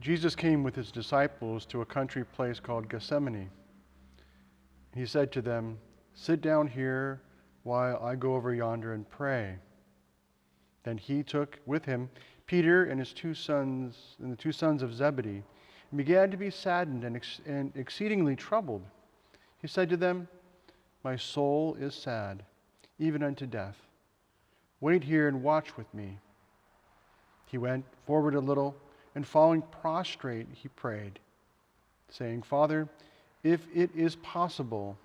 Jesus came with his disciples to a country place called Gethsemane. He said to them, "Sit down here while I go over yonder and pray." Then he took with him Peter and his two sons, and the two sons of Zebedee, and began to be saddened and exceedingly troubled. He said to them, "My soul is sad, even unto death. Wait here and watch with me." He went forward a little, and falling prostrate, he prayed, saying, "Father, if it is possible,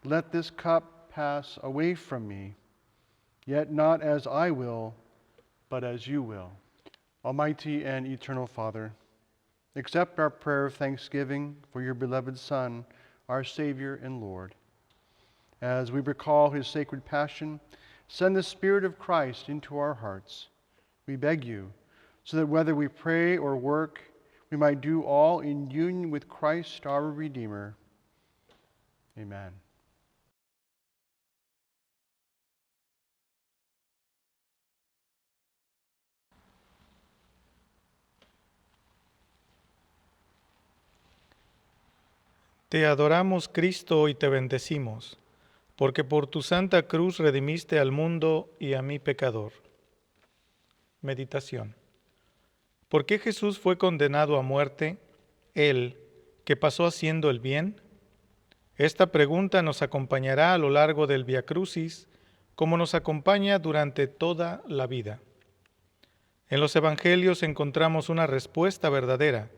let this cup pass away from me. Yet not as I will, but as you will." Almighty and eternal Father, accept our prayer of thanksgiving for your beloved Son, our Savior and Lord. As we recall his sacred passion, send the Spirit of Christ into our hearts, we beg you, so that whether we pray or work, we might do all in union with Christ our Redeemer. Amen. Te adoramos, Cristo, y te bendecimos, porque por tu santa cruz redimiste al mundo y a mi pecador. Meditación. ¿Por qué Jesús fue condenado a muerte, él, que pasó haciendo el bien? Esta pregunta nos acompañará a lo largo del Vía Crucis, como nos acompaña durante toda la vida. En los Evangelios encontramos una respuesta verdadera.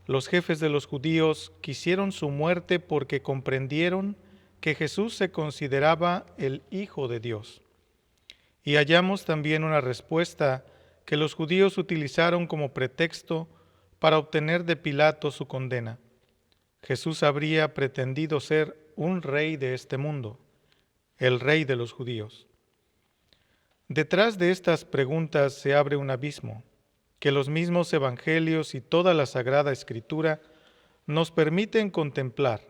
Los jefes de los judíos quisieron su muerte porque comprendieron que Jesús se consideraba el Hijo de Dios. Y hallamos también una respuesta que los judíos utilizaron como pretexto para obtener de Pilato su condena. Jesús habría pretendido ser un rey de este mundo, el rey de los judíos. Detrás de estas preguntas se abre un abismo que los mismos evangelios y toda la Sagrada Escritura nos permiten contemplar.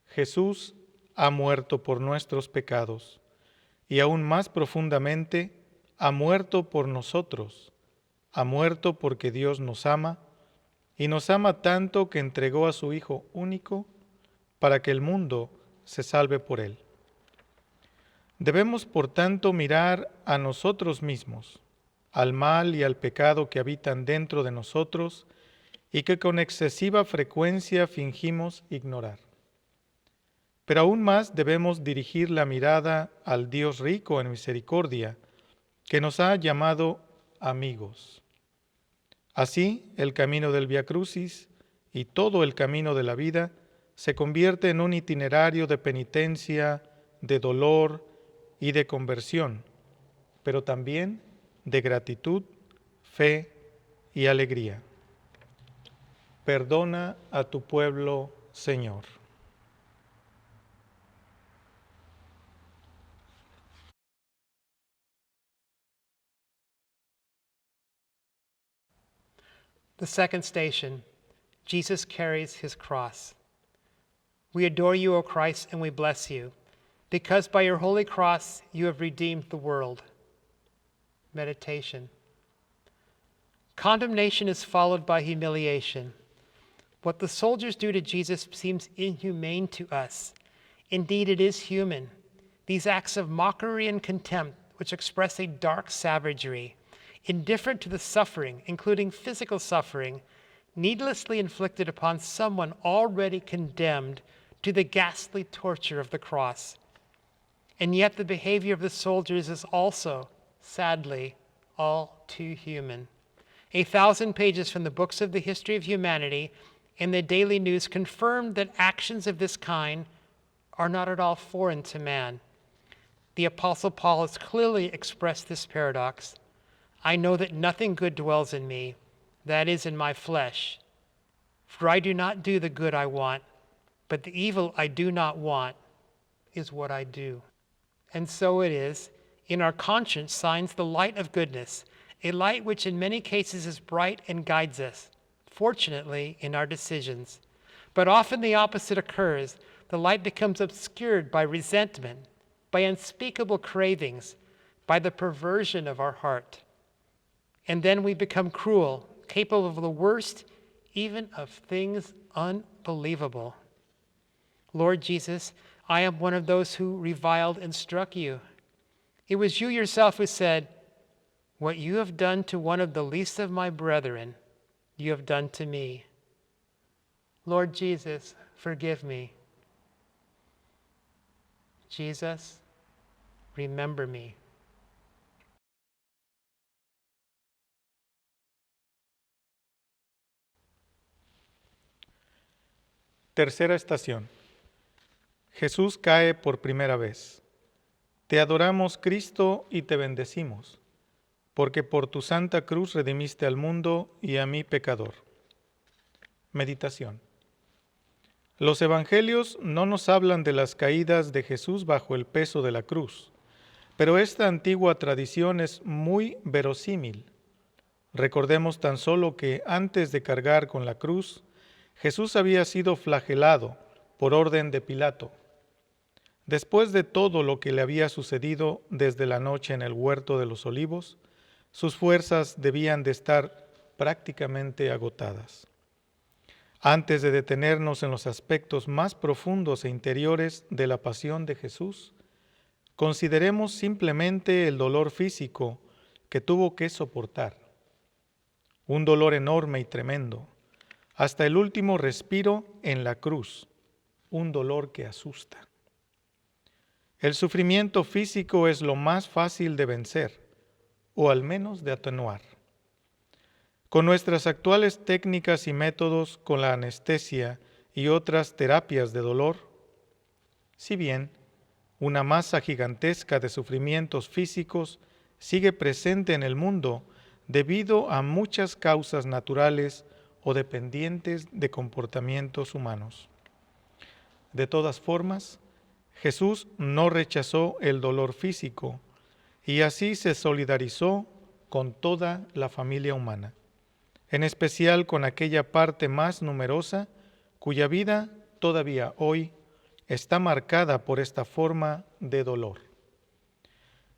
Jesús ha muerto por nuestros pecados y aún más profundamente ha muerto por nosotros, ha muerto porque Dios nos ama y nos ama tanto que entregó a su Hijo único para que el mundo se salve por él. Debemos, por tanto, mirar a nosotros mismos, al mal y al pecado que habitan dentro de nosotros y que con excesiva frecuencia fingimos ignorar. Pero aún más debemos dirigir la mirada al Dios rico en misericordia, que nos ha llamado amigos. Así, el camino del Vía Crucis y todo el camino de la vida se convierte en un itinerario de penitencia, de dolor y de conversión, pero también de gratitud, fe y alegría. Perdona a tu pueblo, Señor. The second station, Jesus carries his cross. We adore you, O Christ, and we bless you, because by your holy cross you have redeemed the world. Meditation. Condemnation is followed by humiliation. What the soldiers do to Jesus seems inhumane to us. Indeed, it is human. These acts of mockery and contempt, which express a dark savagery, indifferent to the suffering, including physical suffering, needlessly inflicted upon someone already condemned to the ghastly torture of the cross. And yet the behavior of the soldiers is also, sadly, all too human. 1,000 pages from the books of the history of humanity and the daily news confirm that actions of this kind are not at all foreign to man. The Apostle Paul has clearly expressed this paradox. I know that nothing good dwells in me, that is, in my flesh. For I do not do the good I want, but the evil I do not want is what I do. And so it is, in our conscience shines the light of goodness, a light which in many cases is bright and guides us, fortunately, in our decisions. But often the opposite occurs. The light becomes obscured by resentment, by unspeakable cravings, by the perversion of our heart. And then we become cruel, capable of the worst even of things unbelievable. Lord Jesus, I am one of those who reviled and struck you. It was you yourself who said, "What you have done to one of the least of my brethren, you have done to me." Lord Jesus, forgive me. Jesus, remember me. Tercera estación. Jesús cae por primera vez. Te adoramos, Cristo, y te bendecimos, porque por tu santa cruz redimiste al mundo y a mí pecador. Meditación. Los evangelios no nos hablan de las caídas de Jesús bajo el peso de la cruz, pero esta antigua tradición es muy verosímil. Recordemos tan solo que antes de cargar con la cruz, Jesús había sido flagelado por orden de Pilato. Después de todo lo que le había sucedido desde la noche en el huerto de los olivos, sus fuerzas debían de estar prácticamente agotadas. Antes de detenernos en los aspectos más profundos e interiores de la pasión de Jesús, consideremos simplemente el dolor físico que tuvo que soportar. Un dolor enorme y tremendo, hasta el último respiro en la cruz, un dolor que asusta. El sufrimiento físico es lo más fácil de vencer, o al menos de atenuar. Con nuestras actuales técnicas y métodos, con la anestesia y otras terapias de dolor, si bien una masa gigantesca de sufrimientos físicos sigue presente en el mundo debido a muchas causas naturales o dependientes de comportamientos humanos. De todas formas, Jesús no rechazó el dolor físico y así se solidarizó con toda la familia humana, en especial con aquella parte más numerosa cuya vida todavía hoy está marcada por esta forma de dolor.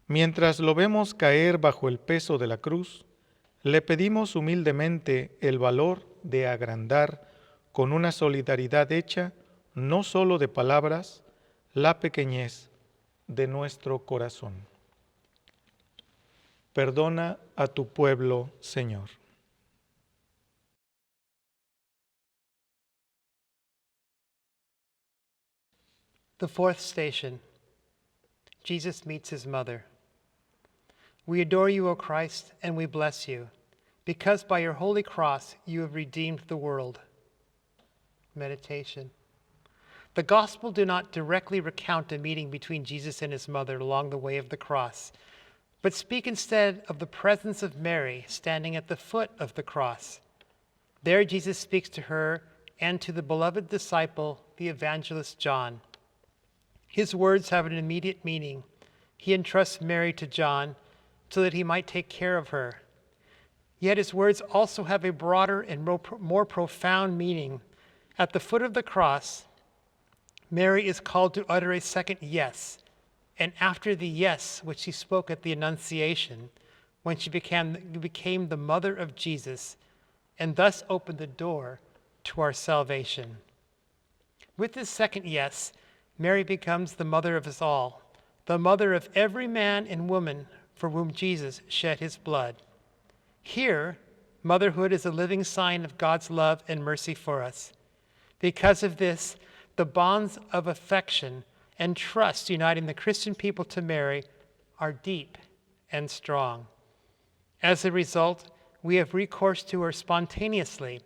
Mientras lo vemos caer bajo el peso de la cruz, le pedimos humildemente el valor de agrandar con una solidaridad hecha no solo de palabras, la pequeñez de nuestro corazón. Perdona a tu pueblo, Señor. The fourth station, Jesus meets his mother. We adore you, O Christ, and we bless you, because by your holy cross you have redeemed the world. Meditation. The Gospel do not directly recount a meeting between Jesus and his mother along the way of the cross, but speak instead of the presence of Mary standing at the foot of the cross. There Jesus speaks to her and to the beloved disciple, the evangelist John. His words have an immediate meaning. He entrusts Mary to John so that he might take care of her. Yet his words also have a broader and more profound meaning. At the foot of the cross, Mary is called to utter a second yes. And after the yes which she spoke at the Annunciation, when she became the mother of Jesus, and thus opened the door to our salvation. With this second yes, Mary becomes the mother of us all, the mother of every man and woman for whom Jesus shed his blood. Here, motherhood is a living sign of God's love and mercy for us. Because of this, the bonds of affection and trust uniting the Christian people to Mary are deep and strong. As a result, we have recourse to her spontaneously,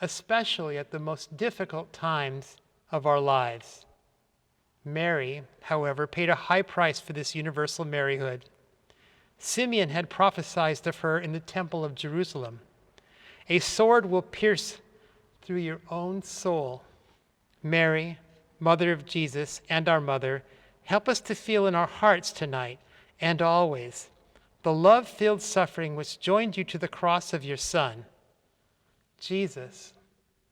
especially at the most difficult times of our lives. Mary, however, paid a high price for this universal Maryhood. Simeon had prophesied of her in the temple of Jerusalem. A sword will pierce through your own soul. Mary, mother of Jesus and our mother, help us to feel in our hearts tonight and always the love-filled suffering which joined you to the cross of your Son. Jesus,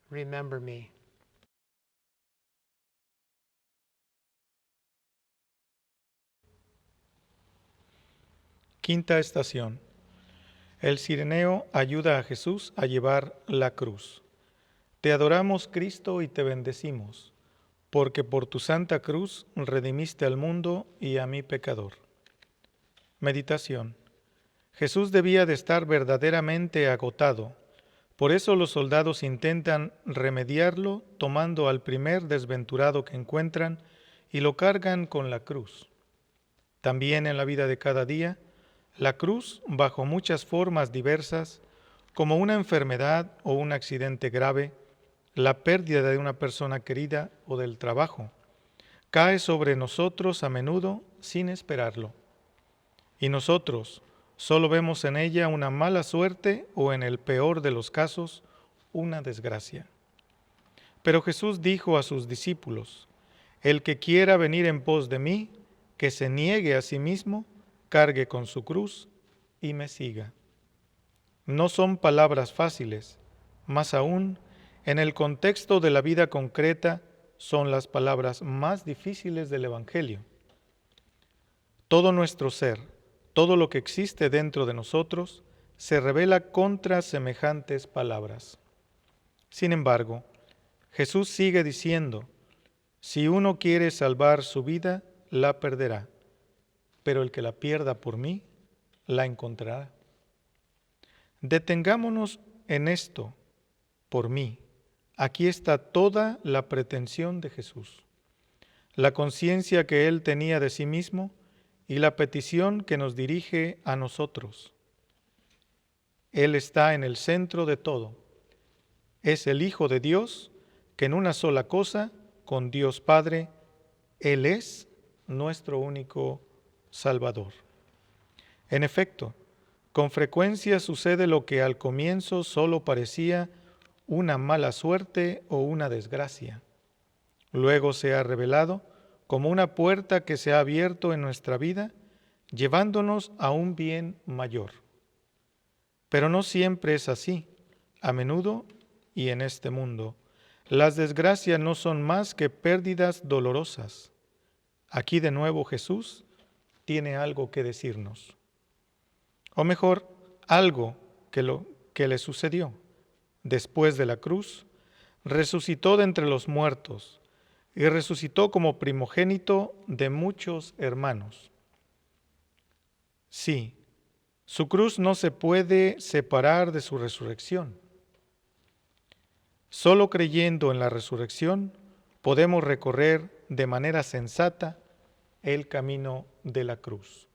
remember me. Quinta estación. El cireneo ayuda a Jesús a llevar la cruz. Te adoramos, Cristo, y te bendecimos, porque por tu santa cruz redimiste al mundo y a mi pecador. Meditación. Jesús debía de estar verdaderamente agotado. Por eso los soldados intentan remediarlo tomando al primer desventurado que encuentran y lo cargan con la cruz. También en la vida de cada día, la cruz, bajo muchas formas diversas, como una enfermedad o un accidente grave, la pérdida de una persona querida o del trabajo, cae sobre nosotros a menudo sin esperarlo. Y nosotros solo vemos en ella una mala suerte o, en el peor de los casos, una desgracia. Pero Jesús dijo a sus discípulos: el que quiera venir en pos de mí, que se niegue a sí mismo, cargue con su cruz y me siga. No son palabras fáciles, más aún, en el contexto de la vida concreta, son las palabras más difíciles del Evangelio. Todo nuestro ser, todo lo que existe dentro de nosotros, se revela contra semejantes palabras. Sin embargo, Jesús sigue diciendo: si uno quiere salvar su vida, la perderá, pero el que la pierda por mí, la encontrará. Detengámonos en esto, por mí. Aquí está toda la pretensión de Jesús, la conciencia que Él tenía de sí mismo y la petición que nos dirige a nosotros. Él está en el centro de todo. Es el Hijo de Dios que en una sola cosa, con Dios Padre, Él es nuestro único Salvador. En efecto, con frecuencia sucede lo que al comienzo solo parecía una mala suerte o una desgracia. Luego se ha revelado como una puerta que se ha abierto en nuestra vida, llevándonos a un bien mayor. Pero no siempre es así. A menudo, y en este mundo, las desgracias no son más que pérdidas dolorosas. Aquí de nuevo Jesús tiene algo que decirnos. O mejor, algo que le sucedió. Después de la cruz, resucitó de entre los muertos y resucitó como primogénito de muchos hermanos. Sí, su cruz no se puede separar de su resurrección. Solo creyendo en la resurrección podemos recorrer de manera sensata el camino de la cruz.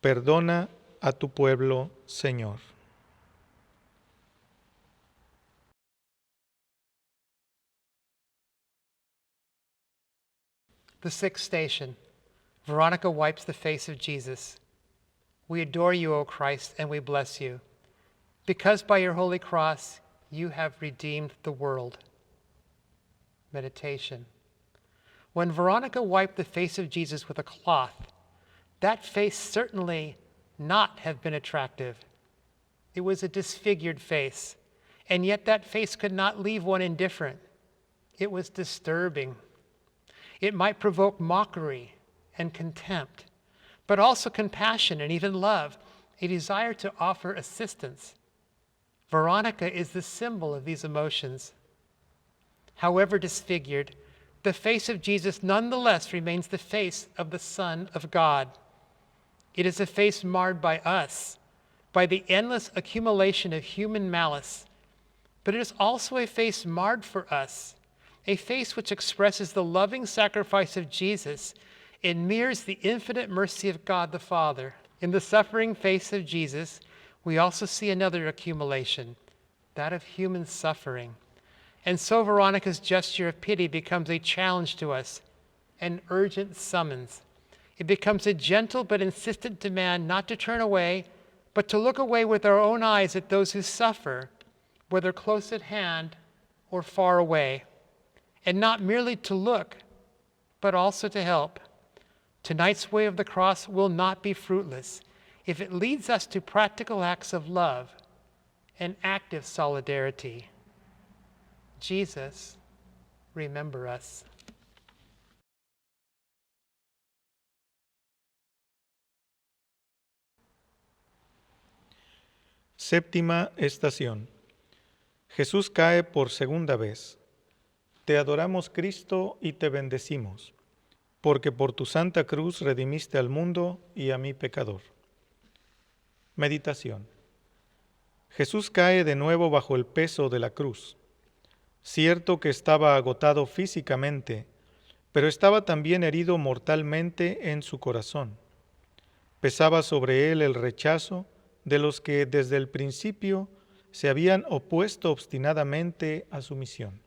Perdona a tu pueblo, Señor. The sixth station. Veronica wipes the face of Jesus. We adore you, O Christ, and we bless you, because by your holy cross you have redeemed the world. Meditation. When Veronica wiped the face of Jesus with a cloth, that face certainly not have been attractive. It was a disfigured face, and yet that face could not leave one indifferent. It was disturbing. It might provoke mockery and contempt, but also compassion and even love, a desire to offer assistance. Veronica is the symbol of these emotions. However disfigured, the face of Jesus nonetheless remains the face of the Son of God. It is a face marred by us, by the endless accumulation of human malice, but it is also a face marred for us, a face which expresses the loving sacrifice of Jesus and mirrors the infinite mercy of God the Father. In the suffering face of Jesus, we also see another accumulation, that of human suffering. And so Veronica's gesture of pity becomes a challenge to us, an urgent summons. It becomes a gentle but insistent demand not to turn away, but to look away with our own eyes at those who suffer, whether close at hand or far away, and not merely to look, but also to help. Tonight's way of the cross will not be fruitless if it leads us to practical acts of love and active solidarity. Jesus, remember us. Séptima estación. Jesús cae por segunda vez. Te adoramos, Cristo, y te bendecimos, porque por tu santa cruz redimiste al mundo y a mi pecador. Meditación. Jesús cae de nuevo bajo el peso de la cruz. Cierto que estaba agotado físicamente, pero estaba también herido mortalmente en su corazón. Pesaba sobre él el rechazo de los que desde el principio se habían opuesto obstinadamente a su misión.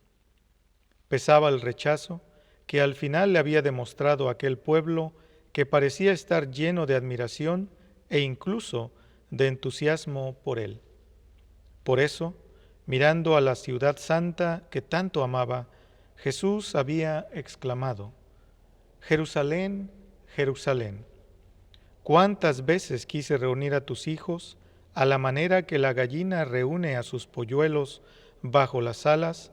Pesaba el rechazo que al final le había demostrado aquel pueblo que parecía estar lleno de admiración e incluso de entusiasmo por él. Por eso, mirando a la ciudad santa que tanto amaba, Jesús había exclamado: Jerusalén, Jerusalén, cuántas veces quise reunir a tus hijos a la manera que la gallina reúne a sus polluelos bajo las alas,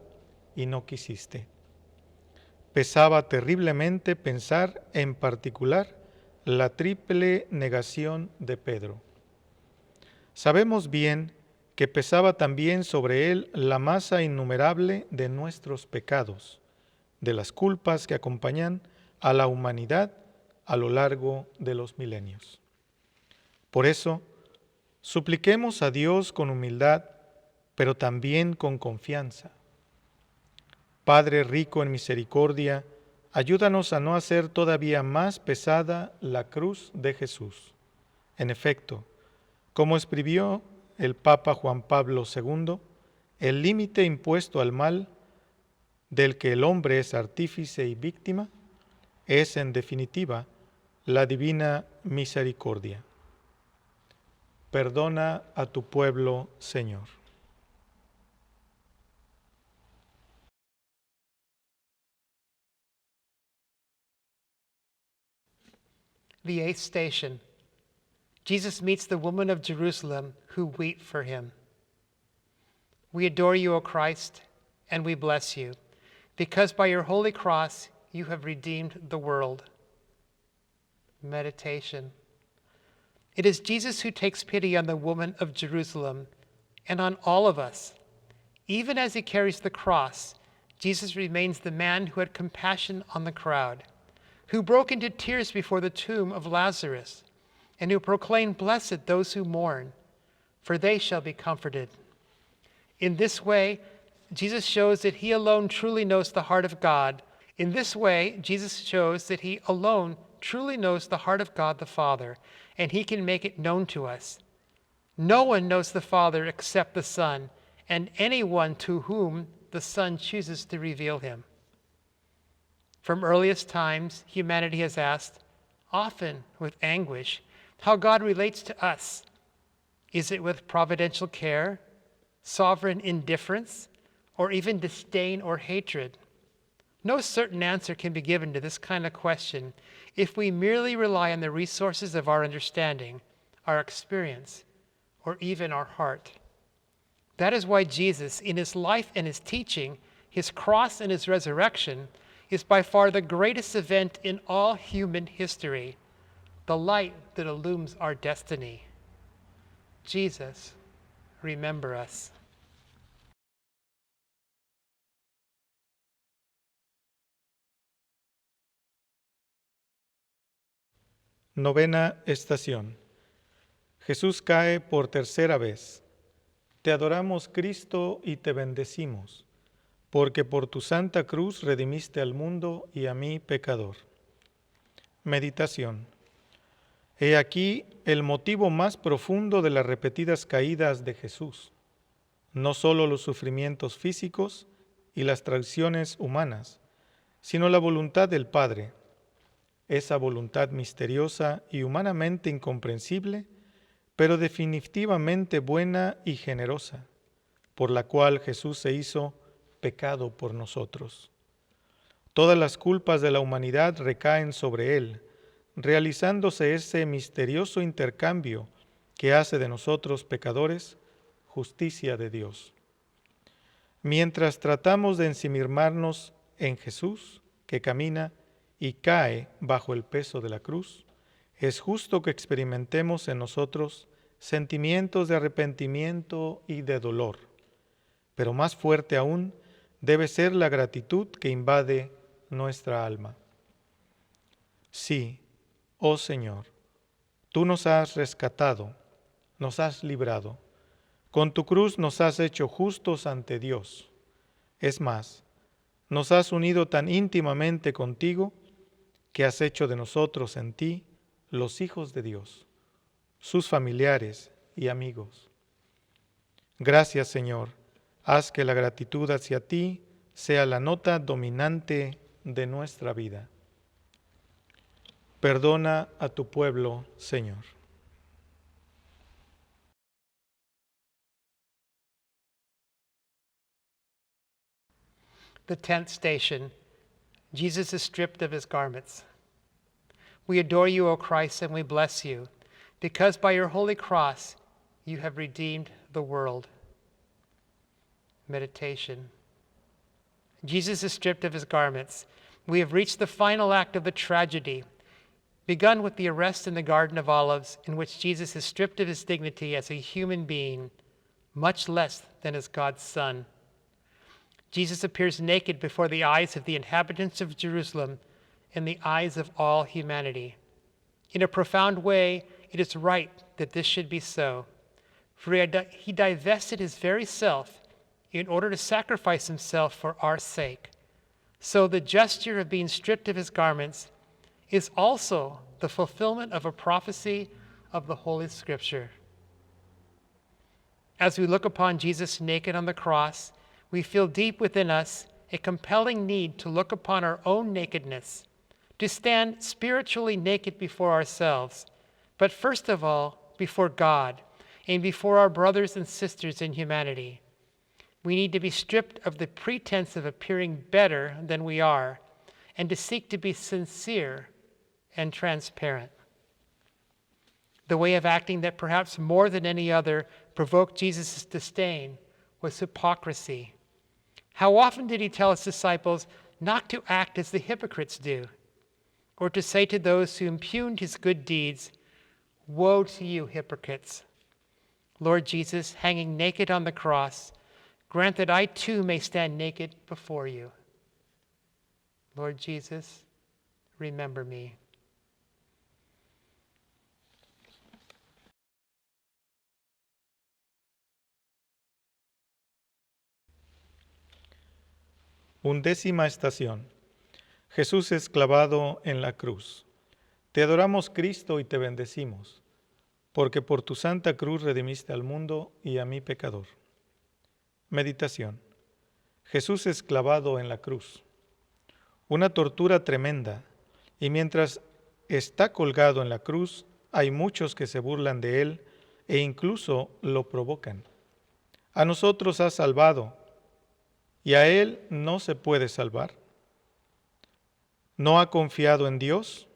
y no quisiste. Pesaba terriblemente pensar en particular la triple negación de Pedro. Sabemos bien que pesaba también sobre él la masa innumerable de nuestros pecados, de las culpas que acompañan a la humanidad a lo largo de los milenios. Por eso, supliquemos a Dios con humildad, pero también con confianza. Padre rico en misericordia, ayúdanos a no hacer todavía más pesada la cruz de Jesús. En efecto, como escribió el Papa Juan Pablo II, el límite impuesto al mal, del que el hombre es artífice y víctima, es en definitiva la divina misericordia. Perdona a tu pueblo, Señor. The eighth station. Jesus meets the woman of Jerusalem who weep for him. We adore you, O Christ, and we bless you, because by your holy cross you have redeemed the world. Meditation. It is Jesus who takes pity on the woman of Jerusalem and on all of us. Even as he carries the cross, Jesus remains the man who had compassion on the crowd, who broke into tears before the tomb of Lazarus, and who proclaimed, "Blessed those who mourn, for they shall be comforted." In this way, Jesus shows that he alone truly knows the heart of God. In this way, Jesus shows that he alone truly knows the heart of God the Father, and he can make it known to us. No one knows the Father except the Son, and anyone to whom the Son chooses to reveal him. From earliest times, humanity has asked, often with anguish, how God relates to us. Is it with providential care, sovereign indifference, or even disdain or hatred? No certain answer can be given to this kind of question if we merely rely on the resources of our understanding, our experience, or even our heart. That is why Jesus, in his life and his teaching, his cross and his resurrection, is by far the greatest event in all human history, the light that illumines our destiny. Jesus, remember us. Novena estación. Jesús cae por tercera vez. Te adoramos, Cristo, y te bendecimos, porque por tu santa cruz redimiste al mundo y a mí, pecador. Meditación. He aquí el motivo más profundo de las repetidas caídas de Jesús. No solo los sufrimientos físicos y las traiciones humanas, sino la voluntad del Padre. Esa voluntad misteriosa y humanamente incomprensible, pero definitivamente buena y generosa, por la cual Jesús se hizo pecado por nosotros. Todas las culpas de la humanidad recaen sobre Él, realizándose ese misterioso intercambio que hace de nosotros pecadores justicia de Dios. Mientras tratamos de ensimismarnos en Jesús, que camina y cae bajo el peso de la cruz, es justo que experimentemos en nosotros sentimientos de arrepentimiento y de dolor. pero más fuerte aún debe ser la gratitud que invade nuestra alma. Sí, oh Señor, tú nos has rescatado, nos has librado. Con tu cruz nos has hecho justos ante Dios. Es más, nos has unido tan íntimamente contigo que has hecho de nosotros en ti los hijos de Dios, sus familiares y amigos. Gracias, Señor. Haz que la gratitud hacia ti sea la nota dominante de nuestra vida. Perdona a tu pueblo, Señor. The 10th station. Jesus is stripped of his garments. We adore you, O Christ, and we bless you, because by your holy cross you have redeemed the world. Meditation. Jesus is stripped of his garments. We have reached the final act of the tragedy, begun with the arrest in the Garden of Olives, in which Jesus is stripped of his dignity as a human being, much less than as God's Son. Jesus appears naked before the eyes of the inhabitants of Jerusalem and the eyes of all humanity. In a profound way, it is right that this should be so, for he divested his very self in order to sacrifice himself for our sake. So the gesture of being stripped of his garments is also the fulfillment of a prophecy of the Holy Scripture. As we look upon Jesus naked on the cross, we feel deep within us a compelling need to look upon our own nakedness, to stand spiritually naked before ourselves, but first of all, before God and before our brothers and sisters in humanity. We need to be stripped of the pretense of appearing better than we are and to seek to be sincere and transparent. The way of acting that perhaps more than any other provoked Jesus' disdain was hypocrisy. How often did he tell his disciples not to act as the hypocrites do, or to say to those who impugned his good deeds, "Woe to you, hypocrites." Lord Jesus, hanging naked on the cross, grant that I too may stand naked before you. Lord Jesus, remember me. Undécima estación. Jesús es clavado en la cruz. Te adoramos, Cristo, y te bendecimos, porque por tu santa cruz redimiste al mundo y a mi pecador. Meditación. Jesús es clavado en la cruz. Una tortura tremenda, y mientras está colgado en la cruz, hay muchos que se burlan de él e incluso lo provocan. A nosotros has salvado, y a él no se puede salvar. ¿No ha confiado en Dios?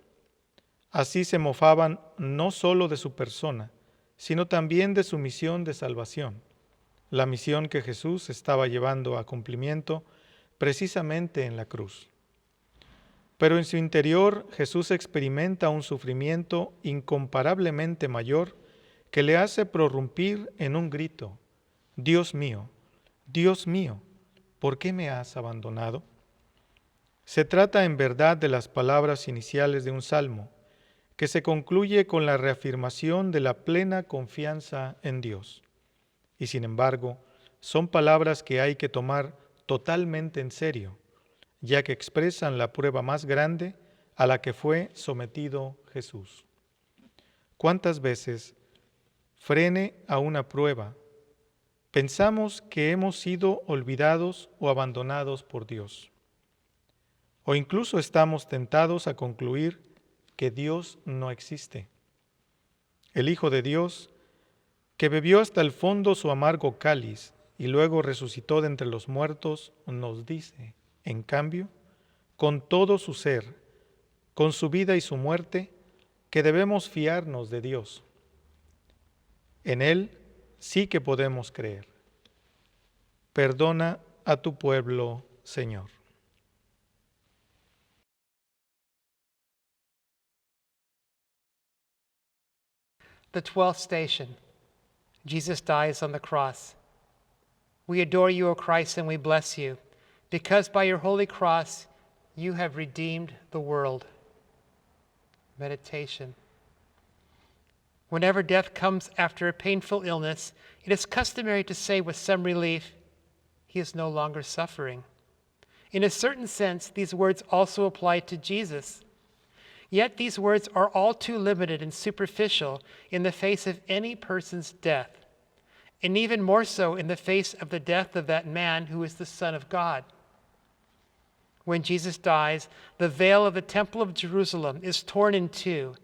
Así se mofaban no solo de su persona, sino también de su misión de salvación, la misión que Jesús estaba llevando a cumplimiento precisamente en la cruz. Pero en su interior Jesús experimenta un sufrimiento incomparablemente mayor que le hace prorrumpir en un grito: Dios mío, ¿por qué me has abandonado? Se trata en verdad de las palabras iniciales de un salmo, que se concluye con la reafirmación de la plena confianza en Dios. Y sin embargo, son palabras que hay que tomar totalmente en serio, ya que expresan la prueba más grande a la que fue sometido Jesús. ¿Cuántas veces, frene a una prueba, pensamos que hemos sido olvidados o abandonados por Dios? O incluso estamos tentados a concluir que Dios no existe. El Hijo de Dios, que bebió hasta el fondo su amargo cáliz y luego resucitó de entre los muertos, nos dice, en cambio, con todo su ser, con su vida y su muerte, que debemos fiarnos de Dios. En Él sí que podemos creer. Perdona a tu pueblo, Señor. The 12th station. Jesus dies on the cross. We adore you, O Christ, and we bless you, because by your holy cross you have redeemed the world. Meditation. Whenever death comes after a painful illness, it is customary to say with some relief, he is no longer suffering. In a certain sense, these words also apply to Jesus. Yet these words are all too limited and superficial in the face of any person's death, and even more so in the face of the death of that man who is the Son of God. When Jesus dies, the veil of the Temple of Jerusalem is torn in two,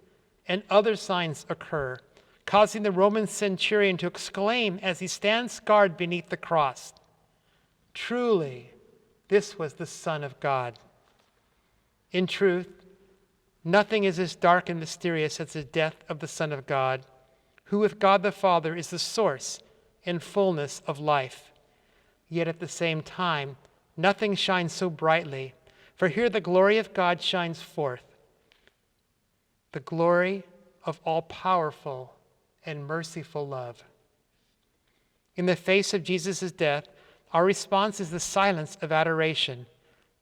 and other signs occur, causing the Roman centurion to exclaim as he stands guard beneath the cross, "Truly, this was the Son of God." In truth, nothing is as dark and mysterious as the death of the Son of God, who with God the Father is the source and fullness of life. Yet at the same time, nothing shines so brightly, for here the glory of God shines forth, the glory of all-powerful and merciful love. In the face of Jesus' death, our response is the silence of adoration.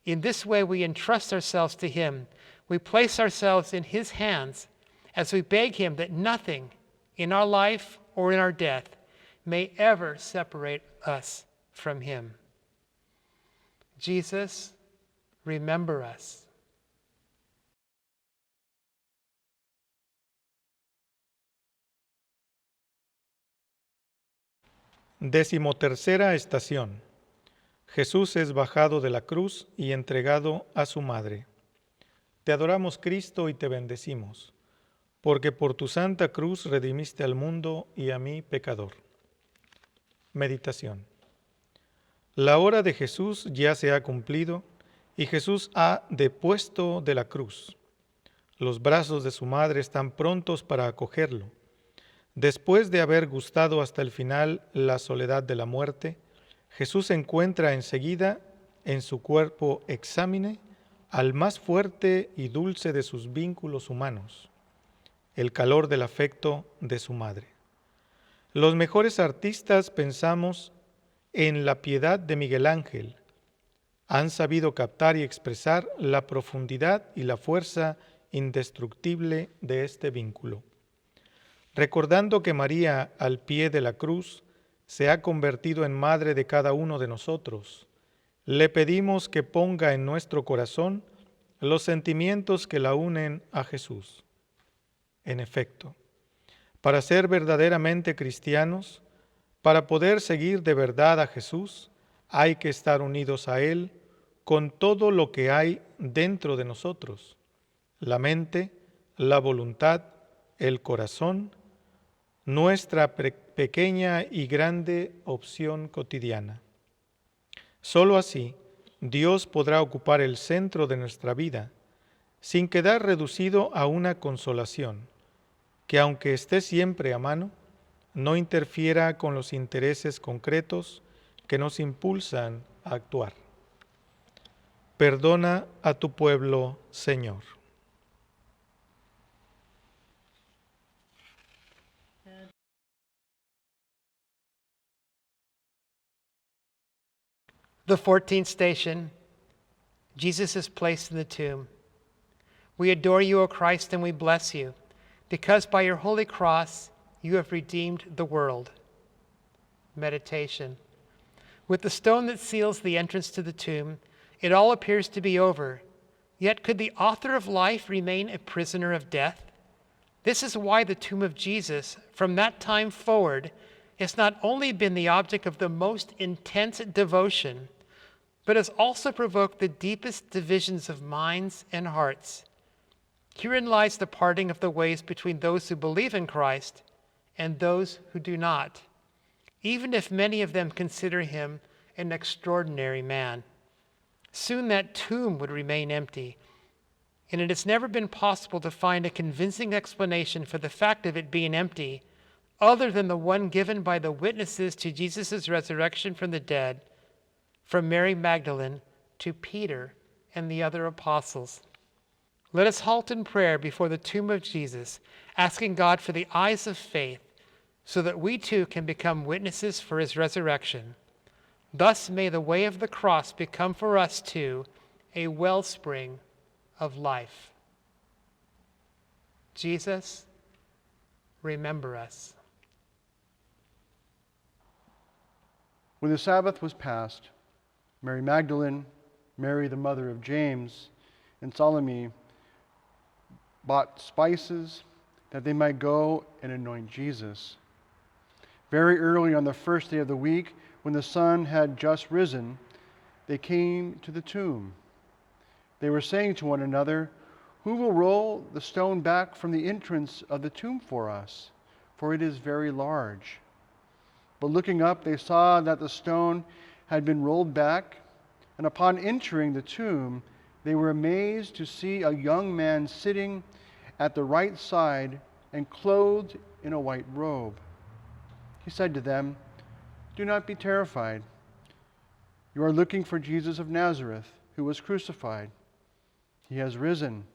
In this way, we entrust ourselves to him. We place ourselves in his hands as we beg him that nothing in our life or in our death may ever separate us from him. Jesus, remember us. Decimotercera estación. Jesús es bajado de la cruz y entregado a su madre. Te adoramos, Cristo, y te bendecimos, porque por tu santa cruz redimiste al mundo y a mí, pecador. Meditación. La hora de Jesús ya se ha cumplido y Jesús ha depuesto de la cruz. Los brazos de su madre están prontos para acogerlo. Después de haber gustado hasta el final la soledad de la muerte, Jesús encuentra enseguida en su cuerpo exámine al más fuerte y dulce de sus vínculos humanos, el calor del afecto de su madre. Los mejores artistas, pensamos, en la piedad de Miguel Ángel, han sabido captar y expresar la profundidad y la fuerza indestructible de este vínculo. Recordando que María, al pie de la cruz, se ha convertido en madre de cada uno de nosotros, le pedimos que ponga en nuestro corazón los sentimientos que la unen a Jesús. En efecto, para ser verdaderamente cristianos, para poder seguir de verdad a Jesús, hay que estar unidos a Él con todo lo que hay dentro de nosotros: la mente, la voluntad, el corazón, nuestra pequeña y grande opción cotidiana. Solo así, Dios podrá ocupar el centro de nuestra vida, sin quedar reducido a una consolación, que aunque esté siempre a mano, no interfiera con los intereses concretos que nos impulsan a actuar. Perdona a tu pueblo, Señor. The 14th station, Jesus is placed in the tomb. We adore you, O Christ, and we bless you, because by your holy cross you have redeemed the world. Meditation. With the stone that seals the entrance to the tomb, it all appears to be over. Yet could the author of life remain a prisoner of death? This is why the tomb of Jesus, from that time forward, has not only been the object of the most intense devotion, but has also provoked the deepest divisions of minds and hearts. Herein lies the parting of the ways between those who believe in Christ and those who do not, even if many of them consider him an extraordinary man. Soon that tomb would remain empty, and it has never been possible to find a convincing explanation for the fact of it being empty, other than the one given by the witnesses to Jesus' resurrection from the dead, from Mary Magdalene to Peter and the other apostles. Let us halt in prayer before the tomb of Jesus, asking God for the eyes of faith, so that we too can become witnesses for his resurrection. Thus may the way of the cross become for us too a wellspring of life. Jesus, remember us. When the Sabbath was past, Mary Magdalene, Mary the mother of James, and Salome bought spices that they might go and anoint Jesus. Very early on the first day of the week, when the sun had just risen, they came to the tomb. They were saying to one another, "Who will roll the stone back from the entrance of the tomb for us? For it is very large." But looking up, they saw that the stone had been rolled back, and upon entering the tomb, they were amazed to see a young man sitting at the right side and clothed in a white robe. He said to them, "Do not be terrified. You are looking for Jesus of Nazareth, who was crucified. He has risen.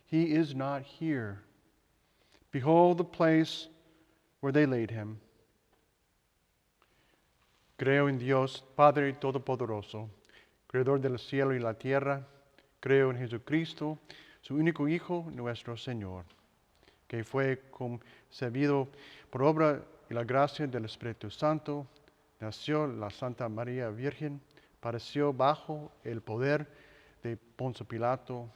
He is not here. Behold the place where they laid him." Creo en Dios, Padre Todopoderoso, Creador del cielo y la tierra. Creo en Jesucristo, su único Hijo, nuestro Señor, que fue concebido por obra y la gracia del Espíritu Santo, nació la Santa María Virgen, padeció bajo el poder de Poncio Pilato,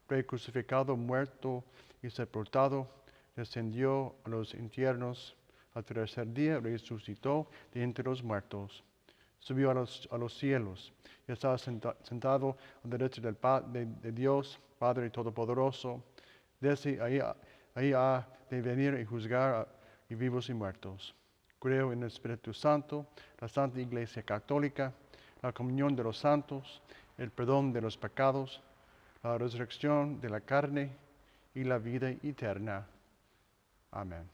fue crucificado, muerto y sepultado, descendió a los infiernos, al tercer día resucitó de entre los muertos, subió a los cielos y está sentado a la derecha de Dios, Padre Todopoderoso. Desde ahí ha de venir y juzgar a vivos y muertos. Creo en el Espíritu Santo, la Santa Iglesia Católica, la comunión de los santos, el perdón de los pecados, la resurrección de la carne y la vida eterna. Amén.